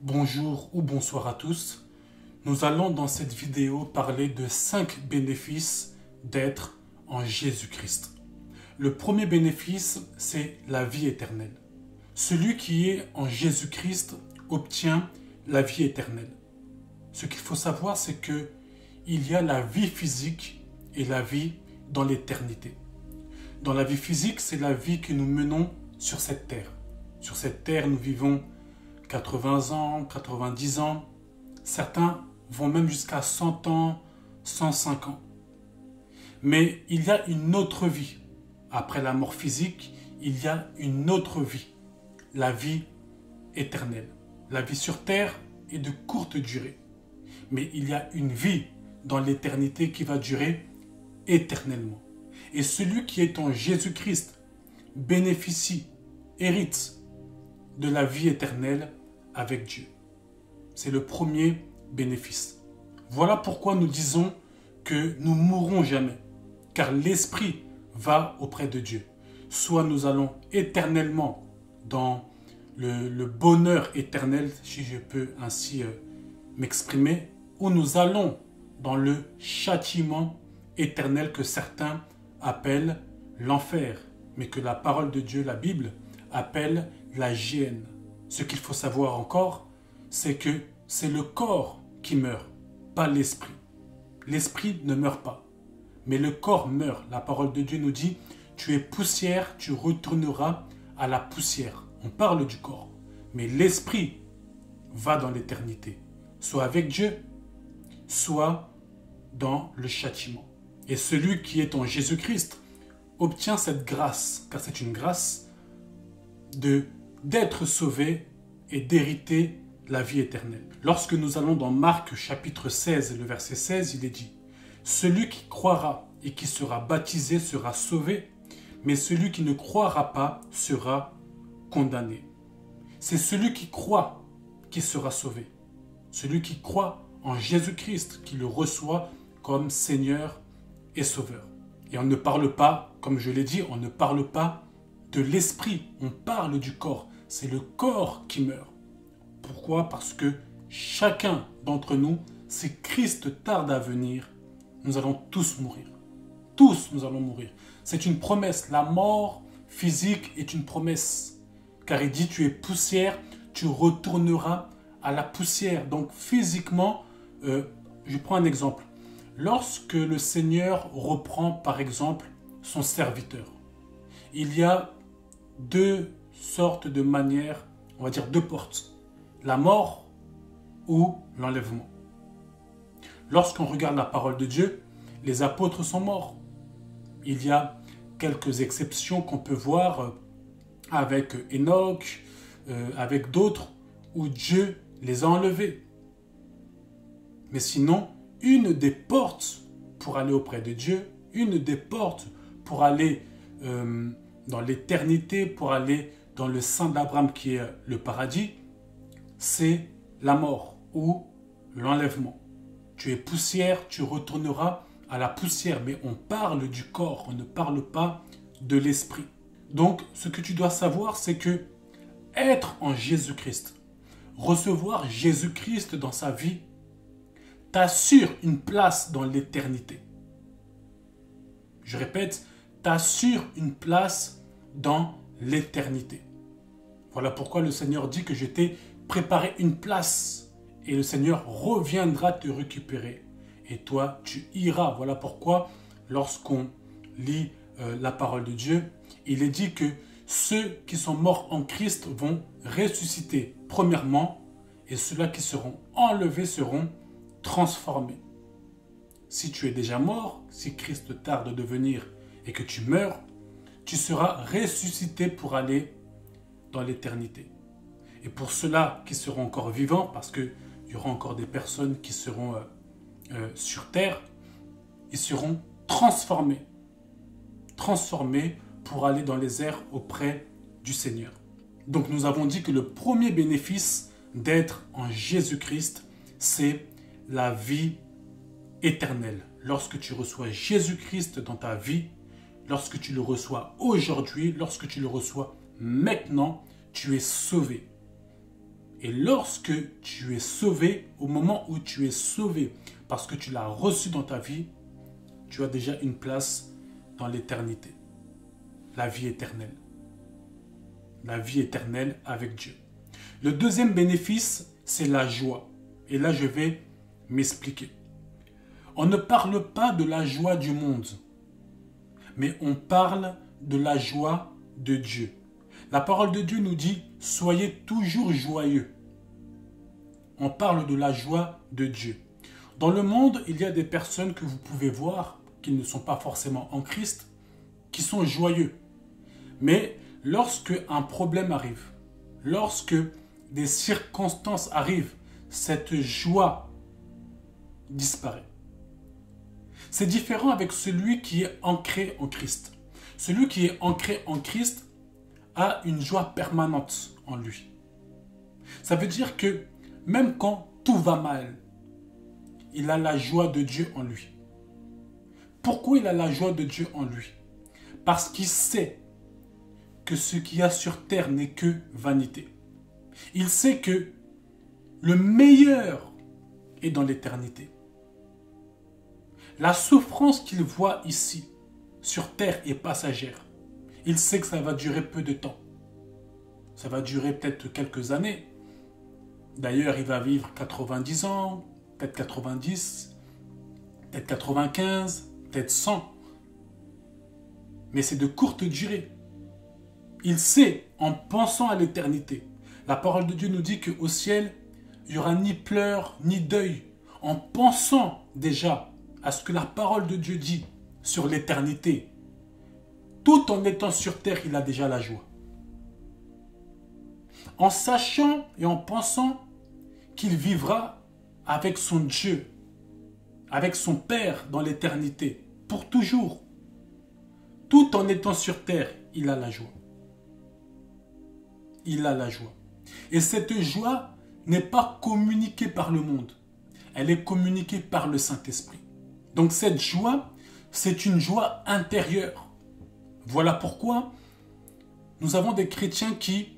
Bonjour ou bonsoir à tous. Nous allons dans cette vidéo parler de 5 bénéfices d'être en Jésus-Christ. Le premier bénéfice, c'est la vie éternelle. Celui qui est en Jésus-Christ obtient la vie éternelle. Ce qu'il faut savoir, c'est que il y a la vie physique et la vie dans l'éternité. Dans la vie physique, c'est la vie que nous menons sur cette terre. Sur cette terre, nous vivons 80 ans, 90 ans. Certains vont même jusqu'à 100 ans, 105 ans. Mais il y a une autre vie. Après la mort physique, il y a une autre vie. La vie éternelle. La vie sur terre est de courte durée. Mais il y a une vie dans l'éternité qui va durer éternellement. Et celui qui est en Jésus-Christ bénéficie, hérite de la vie éternelle avec Dieu. C'est le premier bénéfice. Voilà pourquoi nous disons que nous mourrons jamais, car l'Esprit va auprès de Dieu. Soit nous allons éternellement dans le bonheur éternel, si je peux ainsi m'exprimer, ou nous allons dans le châtiment éternel que certains appellent l'enfer, mais que la parole de Dieu, la Bible, appelle la géhenne. Ce qu'il faut savoir encore, c'est que c'est le corps qui meurt, pas l'esprit. L'esprit ne meurt pas, mais le corps meurt. La parole de Dieu nous dit, tu es poussière, tu retourneras à la poussière. On parle du corps, mais l'esprit va dans l'éternité, soit avec Dieu, soit dans le châtiment. Et celui qui est en Jésus-Christ obtient cette grâce, car c'est une grâce d'être sauvé et d'hériter la vie éternelle. Lorsque nous allons dans Marc chapitre 16, le verset 16, il est dit « Celui qui croira et qui sera baptisé sera sauvé, mais celui qui ne croira pas sera condamné. » C'est celui qui croit qui sera sauvé. Celui qui croit en Jésus-Christ, qui le reçoit comme Seigneur et Sauveur. Et on ne parle pas, comme je l'ai dit, on ne parle pas de l'esprit, on parle du corps. C'est le corps qui meurt. Pourquoi? Parce que chacun d'entre nous, si Christ tarde à venir, nous allons tous mourir. Tous nous allons mourir. C'est une promesse. La mort physique est une promesse. Car il dit, tu es poussière, tu retourneras à la poussière. Donc physiquement, je prends un exemple. Lorsque le Seigneur reprend par exemple son serviteur, il y a deux sortes de manières, on va dire deux portes. La mort ou l'enlèvement. Lorsqu'on regarde la parole de Dieu, les apôtres sont morts. Il y a quelques exceptions qu'on peut voir avec Enoch, avec d'autres, où Dieu les a enlevés. Mais sinon, une des portes pour aller auprès de Dieu, une des portes pour aller dans l'éternité, pour aller dans le sein d'Abraham qui est le paradis, c'est la mort ou l'enlèvement. Tu es poussière, tu retourneras à la poussière, mais on parle du corps, on ne parle pas de l'esprit. Donc, ce que tu dois savoir, c'est que être en Jésus-Christ, recevoir Jésus-Christ dans sa vie, t'assure une place dans l'éternité. Je répète, t'assure une place dans l'éternité. Voilà pourquoi le Seigneur dit que je t'ai préparé une place et le Seigneur reviendra te récupérer. Et toi, tu iras. Voilà pourquoi, lorsqu'on lit la parole de Dieu, il est dit que ceux qui sont morts en Christ vont ressusciter premièrement et ceux-là qui seront enlevés seront transformés. Si tu es déjà mort, si Christ tarde de venir et que tu meurs, tu seras ressuscité pour aller dans l'éternité. Et pour ceux-là qui seront encore vivants, parce qu'il y aura encore des personnes qui seront sur terre, ils seront transformés. Transformés pour aller dans les airs auprès du Seigneur. Donc nous avons dit que le premier bénéfice d'être en Jésus-Christ, c'est la vie éternelle. Lorsque tu reçois Jésus-Christ dans ta vie, lorsque tu le reçois aujourd'hui, lorsque tu le reçois maintenant, tu es sauvé. Et lorsque tu es sauvé, au moment où tu es sauvé, parce que tu l'as reçu dans ta vie, tu as déjà une place dans l'éternité. La vie éternelle. La vie éternelle avec Dieu. Le deuxième bénéfice, c'est la joie. Et là, je vais m'expliquer. On ne parle pas de la joie du monde, mais on parle de la joie de Dieu. La parole de Dieu nous dit « Soyez toujours joyeux ». On parle de la joie de Dieu. Dans le monde, il y a des personnes que vous pouvez voir, qui ne sont pas forcément en Christ, qui sont joyeux. Mais lorsque un problème arrive, lorsque des circonstances arrivent, cette joie disparaît. C'est différent avec celui qui est ancré en Christ. Celui qui est ancré en Christ a une joie permanente en lui. Ça veut dire que même quand tout va mal, il a la joie de Dieu en lui. Pourquoi il a la joie de Dieu en lui? Parce qu'il sait que ce qu'il y a sur terre n'est que vanité. Il sait que le meilleur est dans l'éternité. La souffrance qu'il voit ici, sur terre, est passagère. Il sait que ça va durer peu de temps. Ça va durer peut-être quelques années. D'ailleurs, il va vivre 90 ans, peut-être 90, peut-être 95, peut-être 100. Mais c'est de courte durée. Il sait, en pensant à l'éternité. La parole de Dieu nous dit qu'au ciel, il n'y aura ni pleurs, ni deuil. En pensant déjà à ce que la parole de Dieu dit sur l'éternité, tout en étant sur terre, il a déjà la joie. En sachant et en pensant qu'il vivra avec son Dieu, avec son Père dans l'éternité, pour toujours. Tout en étant sur terre, il a la joie. Il a la joie. Et cette joie n'est pas communiquée par le monde. Elle est communiquée par le Saint-Esprit. Donc cette joie, c'est une joie intérieure. Voilà pourquoi nous avons des chrétiens qui,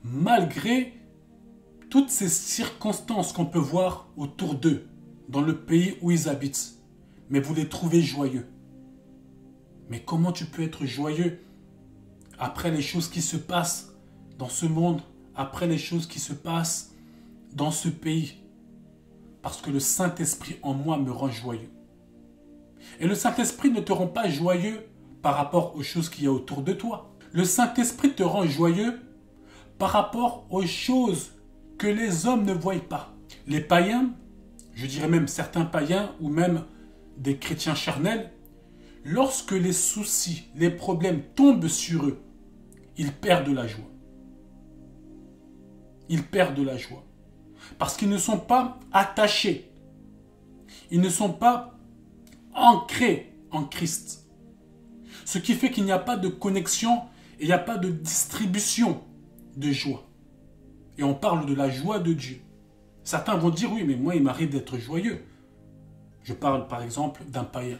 malgré toutes ces circonstances qu'on peut voir autour d'eux, dans le pays où ils habitent, mais vous les trouvez joyeux. Mais comment tu peux être joyeux après les choses qui se passent dans ce monde, après les choses qui se passent dans ce pays? Parce que le Saint-Esprit en moi me rend joyeux. Et le Saint-Esprit ne te rend pas joyeux par rapport aux choses qu'il y a autour de toi. Le Saint-Esprit te rend joyeux par rapport aux choses que les hommes ne voient pas. Les païens, je dirais même certains païens ou même des chrétiens charnels, lorsque les soucis, les problèmes tombent sur eux, ils perdent la joie. Ils perdent la joie. Parce qu'ils ne sont pas attachés. Ils ne sont pas ancrés en Christ. Ce qui fait qu'il n'y a pas de connexion et il n'y a pas de distribution de joie. Et on parle de la joie de Dieu. Certains vont dire, oui, mais moi, il m'arrive d'être joyeux. Je parle par exemple d'un païen.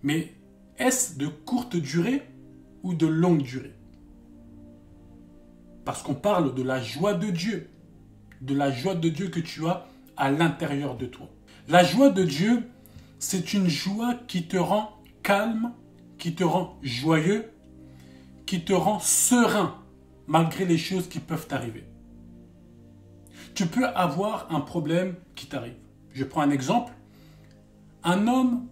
Mais est-ce de courte durée ou de longue durée? Parce qu'on parle de la joie de Dieu. De la joie de Dieu que tu as à l'intérieur de toi. La joie de Dieu, c'est une joie qui te rend calme, qui te rend joyeux, qui te rend serein malgré les choses qui peuvent t'arriver. Tu peux avoir un problème qui t'arrive. Je prends un exemple. Un homme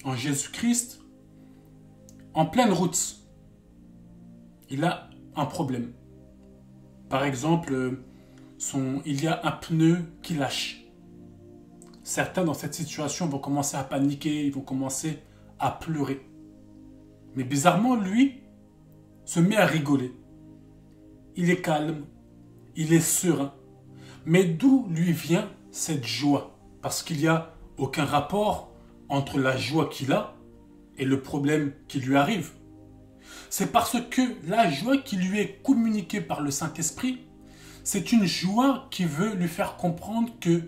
en Jésus-Christ, en pleine route, il a un problème. Par exemple, il y a un pneu qui lâche. Certains dans cette situation vont commencer à paniquer, ils vont commencer à pleurer. Mais bizarrement, lui se met à rigoler. Il est calme, il est serein. Mais d'où lui vient cette joie? Parce qu'il n'y a aucun rapport entre la joie qu'il a et le problème qui lui arrive. C'est parce que la joie qui lui est communiquée par le Saint-Esprit, c'est une joie qui veut lui faire comprendre que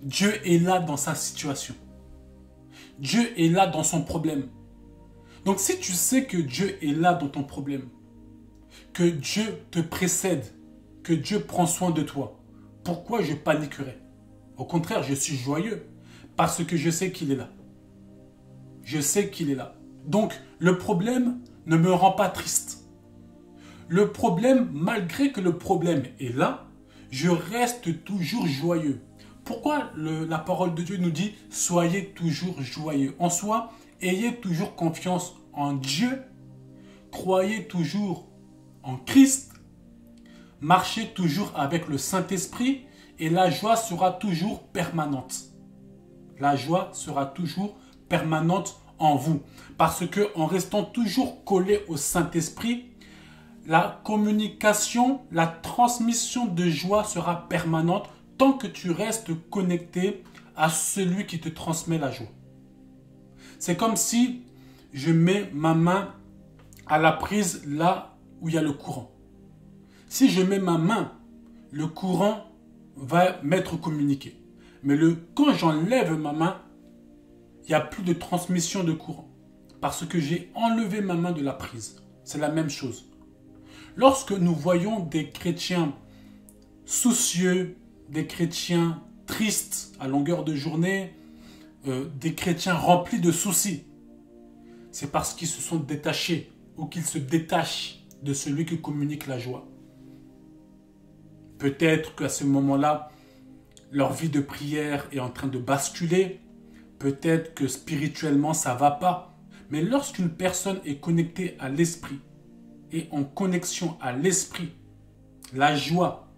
Dieu est là dans sa situation. Dieu est là dans son problème. Donc si tu sais que Dieu est là dans ton problème, que Dieu te précède que Dieu prend soin de toi, pourquoi je paniquerais? Au contraire, je suis joyeux parce que je sais qu'il est là. Je sais qu'il est là. Donc, le problème ne me rend pas triste. Le problème, malgré que le problème est là, je reste toujours joyeux. Pourquoi la parole de Dieu nous dit « Soyez toujours joyeux ». En soi, ayez toujours confiance en Dieu, croyez toujours en Christ, marchez toujours avec le Saint-Esprit et la joie sera toujours permanente. La joie sera toujours permanente en vous. Parce que en restant toujours collé au Saint-Esprit, la communication, la transmission de joie sera permanente tant que tu restes connecté à celui qui te transmet la joie. C'est comme si je mets ma main à la prise là où il y a le courant. Si je mets ma main, le courant va m'être communiqué. Mais quand j'enlève ma main, il n'y a plus de transmission de courant. Parce que j'ai enlevé ma main de la prise. C'est la même chose. Lorsque nous voyons des chrétiens soucieux, des chrétiens tristes à longueur de journée, des chrétiens remplis de soucis, c'est parce qu'ils se sont détachés ou qu'ils se détachent de celui qui communique la joie. Peut-être qu'à ce moment-là, leur vie de prière est en train de basculer. Peut-être que spirituellement, ça ne va pas. Mais lorsqu'une personne est connectée à l'esprit et en connexion à l'esprit, la joie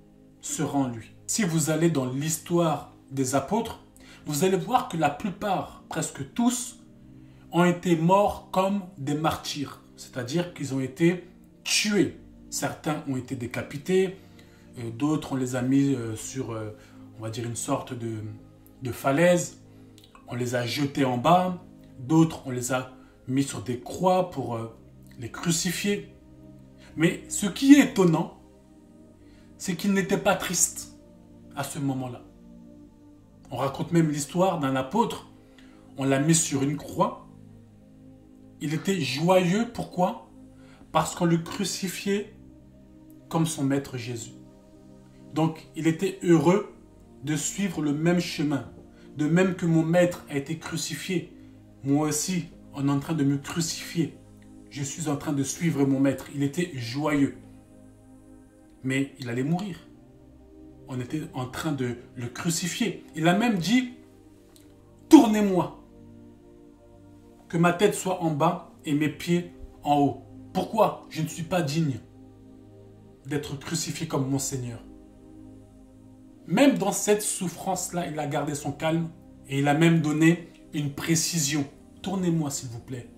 sera en lui. Si vous allez dans l'histoire des apôtres, vous allez voir que la plupart, presque tous, ont été morts comme des martyrs. C'est-à-dire qu'ils ont été tués. Certains ont été décapités, d'autres on les a mis sur, on va dire, une sorte de falaise. On les a jetés en bas. D'autres, on les a mis sur des croix pour les crucifier. Mais ce qui est étonnant, c'est qu'ils n'étaient pas tristes à ce moment-là. On raconte même l'histoire d'un apôtre. On l'a mis sur une croix. Il était joyeux. Pourquoi? Parce qu'on le crucifiait comme son maître Jésus. Donc, il était heureux de suivre le même chemin. De même que mon maître a été crucifié, moi aussi, on est en train de me crucifier. Je suis en train de suivre mon maître. Il était joyeux. Mais il allait mourir. On était en train de le crucifier. Il a même dit, tournez-moi. Que ma tête soit en bas et mes pieds en haut. Pourquoi? Je ne suis pas digne d'être crucifié comme mon Seigneur. Même dans cette souffrance-là, il a gardé son calme et il a même donné une précision. Tournez-moi s'il vous plaît.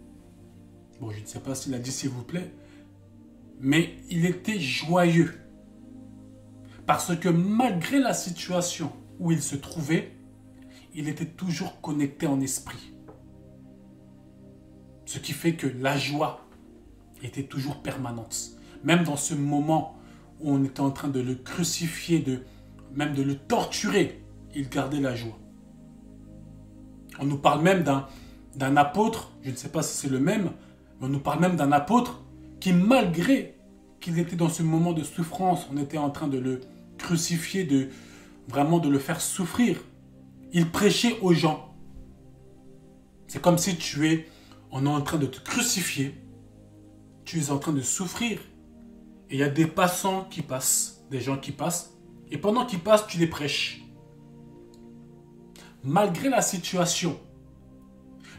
Bon, je ne sais pas s'il a dit s'il vous plaît, mais il était joyeux. Parce que malgré la situation où il se trouvait, il était toujours connecté en esprit. Ce qui fait que la joie était toujours permanente. Même dans ce moment où on était en train de le crucifier, même de le torturer, il gardait la joie. On nous parle même d'un apôtre, je ne sais pas si c'est le même, mais on nous parle même d'un apôtre qui, malgré qu'il était dans ce moment de souffrance, on était en train de le crucifier, vraiment de le faire souffrir, il prêchait aux gens. C'est comme si on est en train de te crucifier, tu es en train de souffrir, et il y a des passants qui passent, des gens qui passent, et pendant qu'ils passent, tu les prêches. Malgré la situation,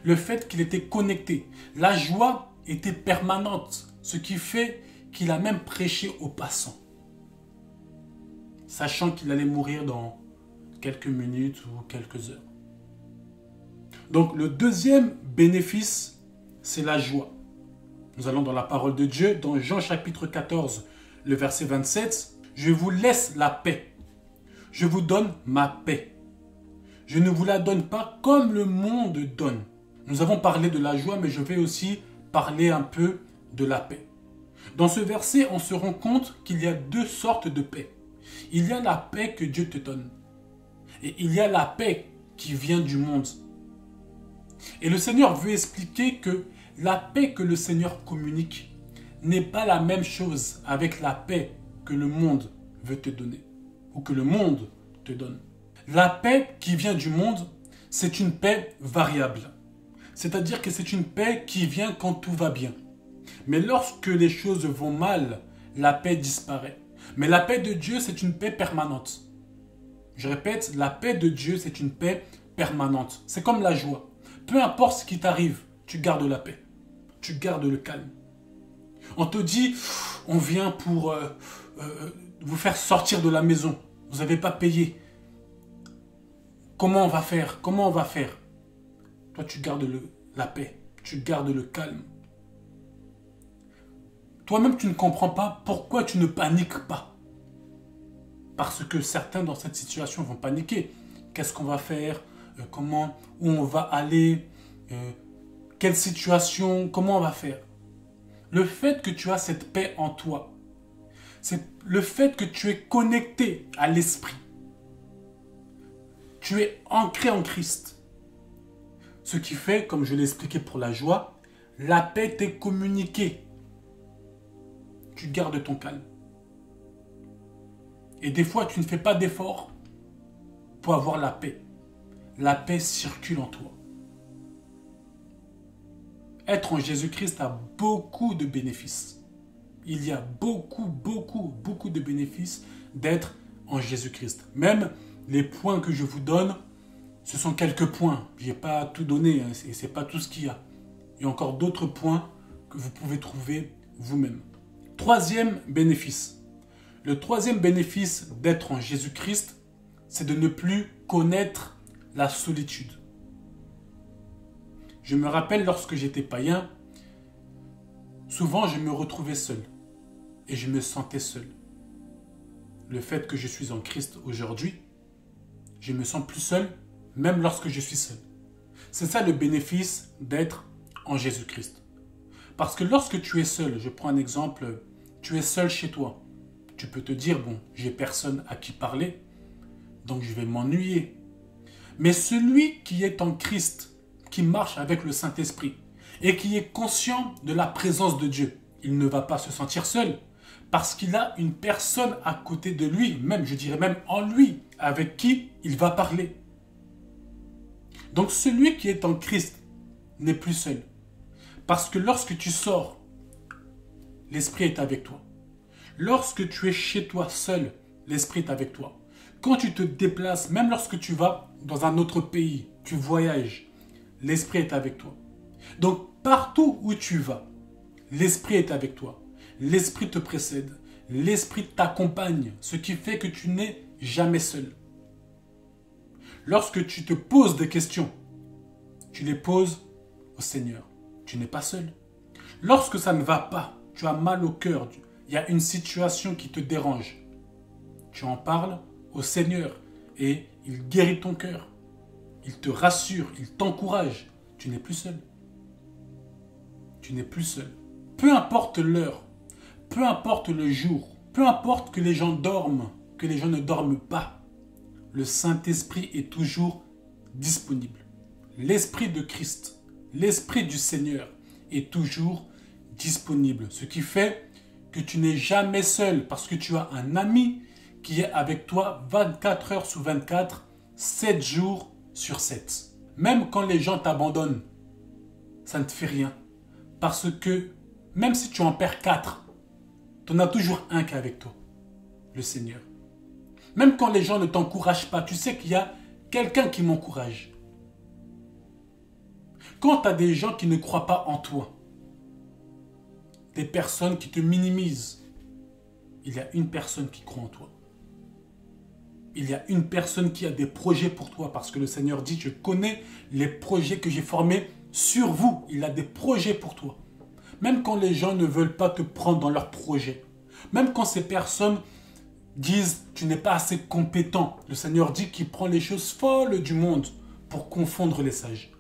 le fait qu'il était connecté, la joie était permanente, ce qui fait qu'il a même prêché aux passants, sachant qu'il allait mourir dans quelques minutes ou quelques heures. Donc le deuxième bénéfice, c'est la joie. Nous allons dans la parole de Dieu, dans Jean chapitre 14, le verset 27. Je vous laisse la paix. Je vous donne ma paix. Je ne vous la donne pas comme le monde donne. Nous avons parlé de la joie, mais je vais aussi parler un peu de la paix. Dans ce verset, on se rend compte qu'il y a deux sortes de paix. Il y a la paix que Dieu te donne. Et il y a la paix qui vient du monde. Et le Seigneur veut expliquer que la paix que le Seigneur communique n'est pas la même chose avec la paix que le monde veut te donner, ou que le monde te donne. La paix qui vient du monde, c'est une paix variable. C'est-à-dire que c'est une paix qui vient quand tout va bien. Mais lorsque les choses vont mal, la paix disparaît. Mais la paix de Dieu, c'est une paix permanente. Je répète, la paix de Dieu, c'est une paix permanente. C'est comme la joie. Peu importe ce qui t'arrive, tu gardes la paix. Tu gardes le calme. On te dit, on vient pour vous faire sortir de la maison. Vous n'avez pas payé. Comment on va faire? Comment on va faire? Toi, tu gardes la paix. Tu gardes le calme. Toi-même, tu ne comprends pas pourquoi tu ne paniques pas. Parce que certains dans cette situation vont paniquer. Qu'est-ce qu'on va faire? Comment? Où on va aller? Quelle situation? Comment on va faire? Le fait que tu as cette paix en toi, c'est le fait que tu es connecté à l'esprit. Tu es ancré en Christ. Ce qui fait, comme je l'ai expliqué pour la joie, la paix t'est communiquée. Tu gardes ton calme. Et des fois, tu ne fais pas d'effort pour avoir la paix. La paix circule en toi. Être en Jésus-Christ a beaucoup de bénéfices. Il y a beaucoup de bénéfices d'être en Jésus-Christ. Même les points que je vous donne, ce sont quelques points. Je n'ai pas tout donné, et ce n'est pas tout ce qu'il y a. Il y a encore d'autres points que vous pouvez trouver vous-même. Troisième bénéfice. Le troisième bénéfice d'être en Jésus-Christ, c'est de ne plus connaître la solitude. Je me rappelle lorsque j'étais païen, souvent je me retrouvais seul et je me sentais seul. Le fait que je suis en Christ aujourd'hui, je me sens plus seul même lorsque je suis seul. C'est ça le bénéfice d'être en Jésus-Christ. Parce que lorsque tu es seul, je prends un exemple, tu es seul chez toi. Tu peux te dire, bon, j'ai personne à qui parler, donc je vais m'ennuyer. Mais celui qui est en Christ, qui marche avec le Saint-Esprit et qui est conscient de la présence de Dieu, il ne va pas se sentir seul parce qu'il a une personne à côté de lui, même, je dirais même en lui, avec qui il va parler. Donc celui qui est en Christ n'est plus seul. Parce que lorsque tu sors, l'Esprit est avec toi. Lorsque tu es chez toi seul, l'Esprit est avec toi. Quand tu te déplaces, même lorsque tu vas dans un autre pays, tu voyages, l'Esprit est avec toi. Donc partout où tu vas, l'Esprit est avec toi. L'Esprit te précède. L'Esprit t'accompagne, ce qui fait que tu n'es jamais seul. Lorsque tu te poses des questions, tu les poses au Seigneur. Tu n'es pas seul. Lorsque ça ne va pas, tu as mal au cœur, il y a une situation qui te dérange, tu en parles au Seigneur et il guérit ton cœur. Il te rassure, il t'encourage. Tu n'es plus seul. Tu n'es plus seul. Peu importe l'heure, peu importe le jour, peu importe que les gens dorment, que les gens ne dorment pas, le Saint-Esprit est toujours disponible. L'Esprit de Christ, l'Esprit du Seigneur est toujours disponible. Ce qui fait que tu n'es jamais seul parce que tu as un ami qui est avec toi 24 heures sur 24, 7 jours sur 7. Même quand les gens t'abandonnent, ça ne te fait rien. Parce que même si tu en perds 4, tu en as toujours un qui est avec toi, le Seigneur. Même quand les gens ne t'encouragent pas, tu sais qu'il y a quelqu'un qui m'encourage. Quand tu as des gens qui ne croient pas en toi, des personnes qui te minimisent, il y a une personne qui croit en toi. Il y a une personne qui a des projets pour toi parce que le Seigneur dit, je connais les projets que j'ai formés sur vous. Il a des projets pour toi. Même quand les gens ne veulent pas te prendre dans leurs projets, même quand ces personnes disent, tu n'es pas assez compétent, le Seigneur dit qu'il prend les choses folles du monde pour confondre les sages.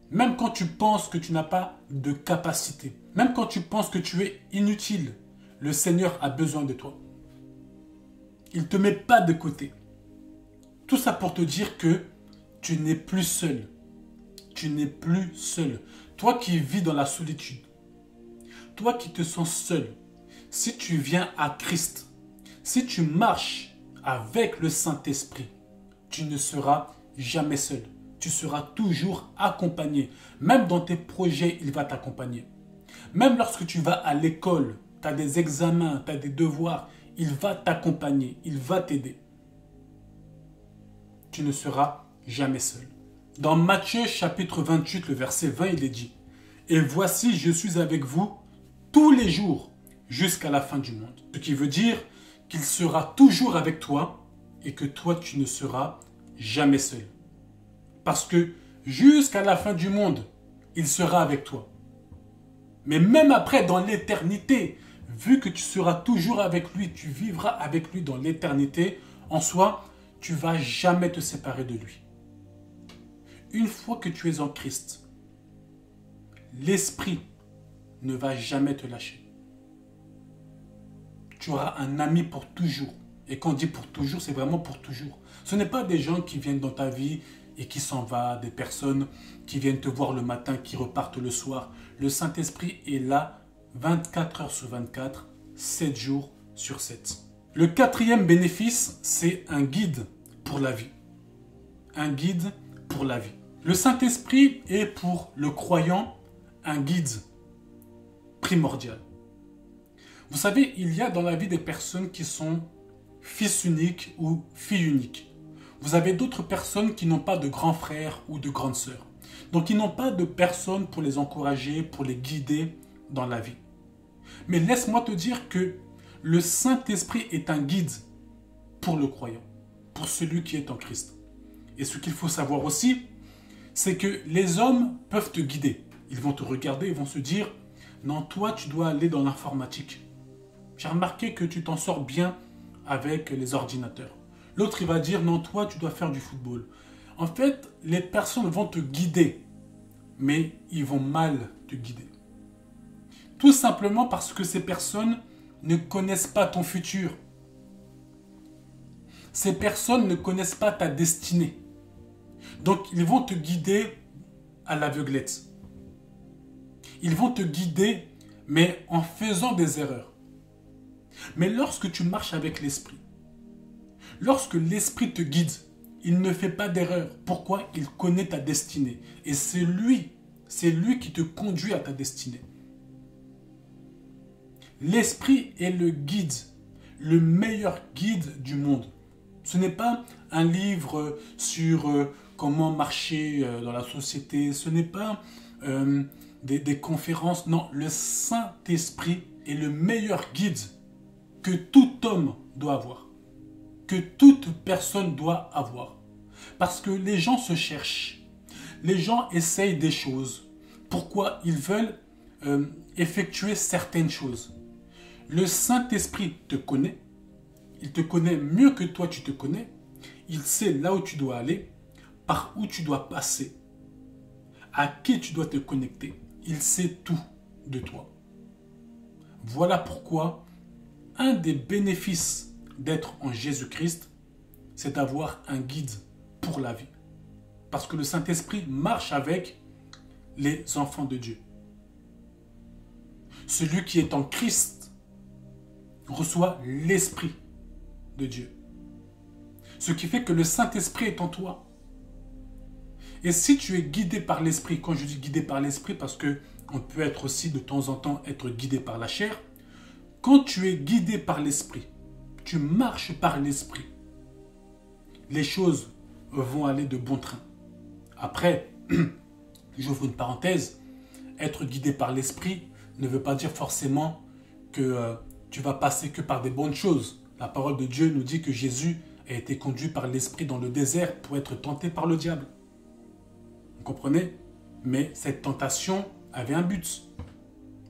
Même quand tu penses que tu n'as pas de capacité, même quand tu penses que tu es inutile, le Seigneur a besoin de toi. Il ne te met pas de côté. Tout ça pour te dire que tu n'es plus seul. Tu n'es plus seul. Toi qui vis dans la solitude, toi qui te sens seul, si tu viens à Christ, Si tu marches avec le Saint-Esprit, tu ne seras jamais seul. Tu seras toujours accompagné. Même dans tes projets, il va t'accompagner. Même lorsque tu vas à l'école, tu as des examens, tu as des devoirs, il va t'accompagner, il va t'aider. Tu ne seras jamais seul. Dans Matthieu chapitre 28, le verset 20, il est dit « Et voici, je suis avec vous tous les jours jusqu'à la fin du monde. » Ce qui veut dire qu'il sera toujours avec toi et que toi, tu ne seras jamais seul. Parce que jusqu'à la fin du monde, il sera avec toi. Mais même après, dans l'éternité, vu que tu seras toujours avec lui, tu vivras avec lui dans l'éternité, en soi, tu ne vas jamais te séparer de lui. Une fois que tu es en Christ, l'Esprit ne va jamais te lâcher. Tu auras un ami pour toujours. Et quand on dit pour toujours, c'est vraiment pour toujours. Ce n'est pas des gens qui viennent dans ta vie et qui s'en vont, des personnes qui viennent te voir le matin, qui repartent le soir. Le Saint-Esprit est là 24 heures sur 24, 7 jours sur 7. Le quatrième bénéfice, c'est un guide pour la vie. Un guide pour la vie. Le Saint-Esprit est pour le croyant un guide primordial. Vous savez, il y a dans la vie des personnes qui sont fils uniques ou filles uniques. Vous avez d'autres personnes qui n'ont pas de grands frères ou de grandes sœurs. Donc, ils n'ont pas de personne pour les encourager, pour les guider dans la vie. Mais laisse-moi te dire que le Saint-Esprit est un guide pour le croyant, pour celui qui est en Christ. Et ce qu'il faut savoir aussi, c'est que les hommes peuvent te guider. Ils vont te regarder, ils vont se dire « Non, toi, tu dois aller dans l'informatique. J'ai remarqué que tu t'en sors bien avec les ordinateurs. » L'autre, il va dire « Non, toi, tu dois faire du football. » En fait, les personnes vont te guider, mais ils vont mal te guider. Tout simplement parce que ces personnes ne connaissent pas ton futur. Ces personnes ne connaissent pas ta destinée. Donc, ils vont te guider à l'aveuglette. Ils vont te guider, mais en faisant des erreurs. Mais lorsque tu marches avec l'Esprit, lorsque l'Esprit te guide, il ne fait pas d'erreur. Pourquoi? Il connaît ta destinée. Et c'est lui qui te conduit à ta destinée. L'Esprit est le guide, le meilleur guide du monde. Ce n'est pas un livre sur comment marcher dans la société. Ce n'est pas des conférences. Non, le Saint-Esprit est le meilleur guide que tout homme doit avoir. Que toute personne doit avoir. Parce que les gens se cherchent. Les gens essayent des choses. Pourquoi? Ils veulent effectuer certaines choses. Le Saint-Esprit te connaît. Il te connaît mieux que toi tu te connais. Il sait là où tu dois aller, par où tu dois passer, à qui tu dois te connecter. Il sait tout de toi. Voilà pourquoi un des bénéfices d'être en Jésus-Christ, c'est d'avoir un guide pour la vie. Parce que le Saint-Esprit marche avec les enfants de Dieu. Celui qui est en Christ reçoit l'Esprit de Dieu. Ce qui fait que le Saint-Esprit est en toi. Et si tu es guidé par l'Esprit, quand je dis guidé par l'Esprit, parce que on peut être aussi de temps en temps être guidé par la chair, quand tu es guidé par l'Esprit, tu marches par l'Esprit, les choses vont aller de bon train. Après, j'ouvre une parenthèse, être guidé par l'Esprit ne veut pas dire forcément que tu vas passer que par des bonnes choses. La parole de Dieu nous dit que Jésus a été conduit par l'Esprit dans le désert pour être tenté par le diable. Vous comprenez? Mais cette tentation avait un but.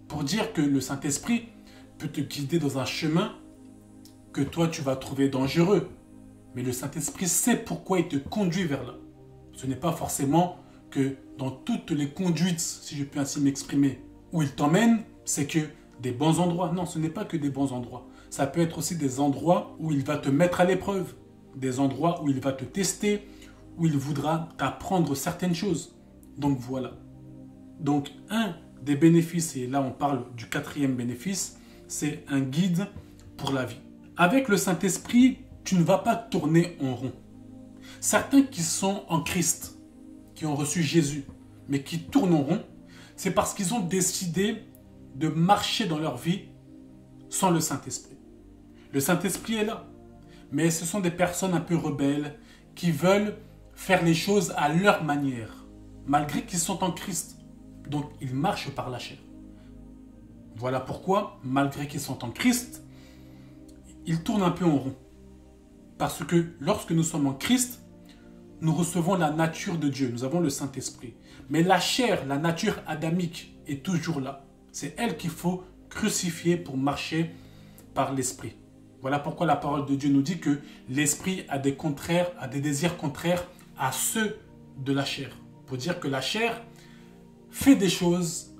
Pour dire que le Saint-Esprit peut te guider dans un chemin que toi tu vas trouver dangereux. Mais le Saint-Esprit sait pourquoi il te conduit vers là. Ce n'est pas forcément que dans toutes les conduites, si je peux ainsi m'exprimer, où il t'emmène, c'est que des bons endroits. Non, ce n'est pas que des bons endroits. Ça peut être aussi des endroits où il va te mettre à l'épreuve. Des endroits où il va te tester, où il voudra t'apprendre certaines choses. Donc voilà. Donc un des bénéfices, et là on parle du quatrième bénéfice, c'est un guide pour la vie. Avec le Saint-Esprit, tu ne vas pas tourner en rond. Certains qui sont en Christ, qui ont reçu Jésus, mais qui tournent en rond, c'est parce qu'ils ont décidé de marcher dans leur vie sans le Saint-Esprit. Le Saint-Esprit est là, mais ce sont des personnes un peu rebelles qui veulent faire les choses à leur manière, malgré qu'ils sont en Christ. Donc, ils marchent par la chair. Voilà pourquoi, malgré qu'ils sont en Christ, ils tournent un peu en rond. Parce que lorsque nous sommes en Christ, nous recevons la nature de Dieu, nous avons le Saint-Esprit. Mais la chair, la nature adamique est toujours là. C'est elle qu'il faut crucifier pour marcher par l'Esprit. Voilà pourquoi la parole de Dieu nous dit que l'Esprit a des désirs contraires à ceux de la chair. Pour dire que la chair fait des choses,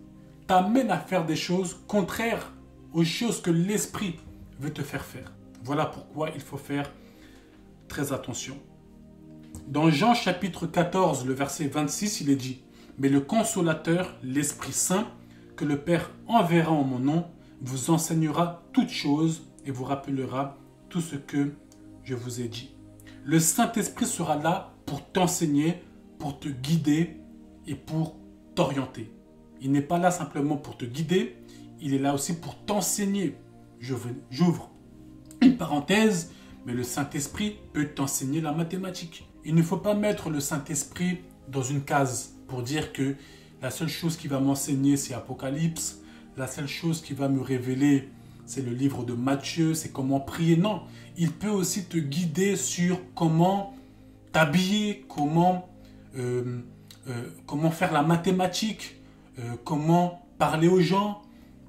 t'amène à faire des choses contraires aux choses que l'Esprit veut te faire faire. Voilà pourquoi il faut faire très attention. Dans Jean chapitre 14, le verset 26, il est dit « Mais le Consolateur, l'Esprit Saint, que le Père enverra en mon nom, vous enseignera toutes choses et vous rappellera tout ce que je vous ai dit. » Le Saint-Esprit sera là pour t'enseigner, pour te guider et pour t'orienter. Il n'est pas là simplement pour te guider, il est là aussi pour t'enseigner. J'ouvre une parenthèse, mais le Saint-Esprit peut t'enseigner la mathématique. Il ne faut pas mettre le Saint-Esprit dans une case pour dire que la seule chose qui va m'enseigner, c'est Apocalypse. La seule chose qui va me révéler, c'est le livre de Matthieu, c'est comment prier. Non, il peut aussi te guider sur comment t'habiller, comment faire la mathématique, comment parler aux gens.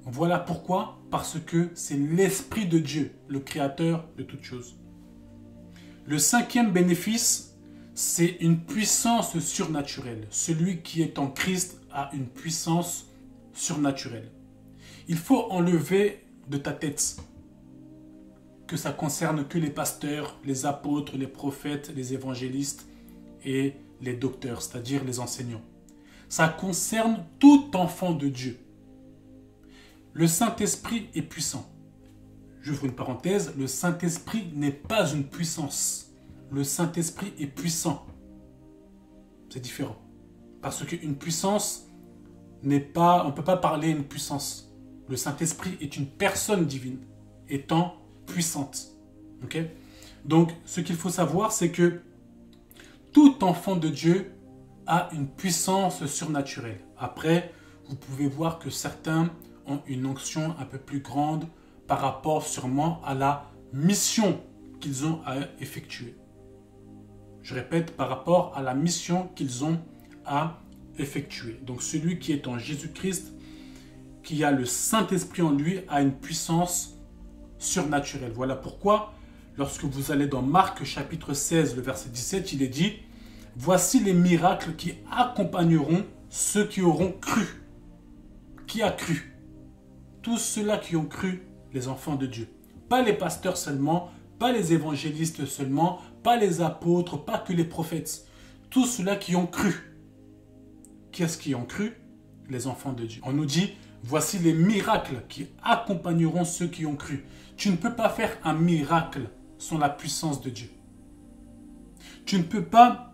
Voilà pourquoi, parce que c'est l'Esprit de Dieu, le Créateur de toutes choses. Le cinquième bénéfice, c'est une puissance surnaturelle. Celui qui est en Christ a une puissance surnaturelle. Il faut enlever de ta tête que ça concerne que les pasteurs, les apôtres, les prophètes, les évangélistes et les docteurs, c'est-à-dire les enseignants. Ça concerne tout enfant de Dieu. Le Saint-Esprit est puissant. J'ouvre une parenthèse, le Saint-Esprit n'est pas une puissance. Le Saint-Esprit est puissant. C'est différent. Parce qu'une puissance n'est pas... On ne peut pas parler d'une puissance. Le Saint-Esprit est une personne divine, étant puissante. Okay? Donc, ce qu'il faut savoir, c'est que tout enfant de Dieu a une puissance surnaturelle. Après, vous pouvez voir que certains ont une onction un peu plus grande par rapport sûrement à la mission qu'ils ont à effectuer. Je répète, par rapport à la mission qu'ils ont à effectuer. Donc celui qui est en Jésus-Christ, qui a le Saint-Esprit en lui, a une puissance surnaturelle. Voilà pourquoi, lorsque vous allez dans Marc chapitre 16, le verset 17, il est dit « Voici les miracles qui accompagneront ceux qui auront cru. » Qui a cru? Tous ceux-là qui ont cru, les enfants de Dieu. Pas les pasteurs seulement, pas les évangélistes seulement, pas les apôtres, pas que les prophètes. Tous ceux-là qui ont cru. Qui est-ce qui ont cru? Les enfants de Dieu. On nous dit, voici les miracles qui accompagneront ceux qui ont cru. Tu ne peux pas faire un miracle sans la puissance de Dieu. Tu ne peux pas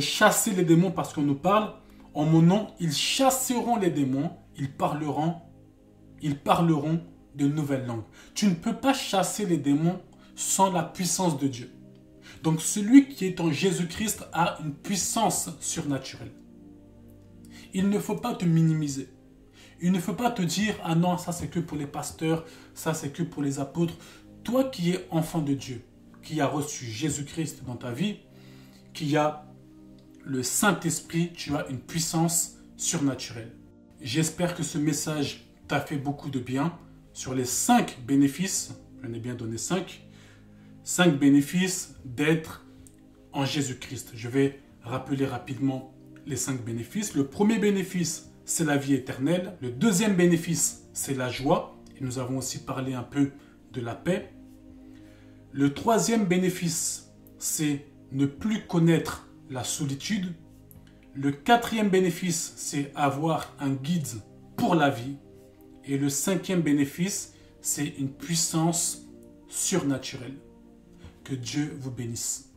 chasser les démons parce qu'on nous parle. En mon nom, ils chasseront les démons, ils parleront de nouvelles langues. Tu ne peux pas chasser les démons sans la puissance de Dieu. Donc celui qui est en Jésus-Christ a une puissance surnaturelle. Il ne faut pas te minimiser. Il ne faut pas te dire « Ah non, ça c'est que pour les pasteurs, ça c'est que pour les apôtres. » Toi qui es enfant de Dieu, qui a reçu Jésus-Christ dans ta vie, qui a le Saint-Esprit, tu as une puissance surnaturelle. J'espère que ce message t'a fait beaucoup de bien. Sur les 5 bénéfices, j'en ai bien donné 5 bénéfices d'être en Jésus-Christ. Je vais rappeler rapidement les 5 bénéfices. Le premier bénéfice, c'est la vie éternelle. Le deuxième bénéfice, c'est la joie. Et nous avons aussi parlé un peu de la paix. Le troisième bénéfice, c'est ne plus connaître la solitude. Le quatrième bénéfice, c'est avoir un guide pour la vie. Et le cinquième bénéfice, c'est une puissance surnaturelle. Que Dieu vous bénisse.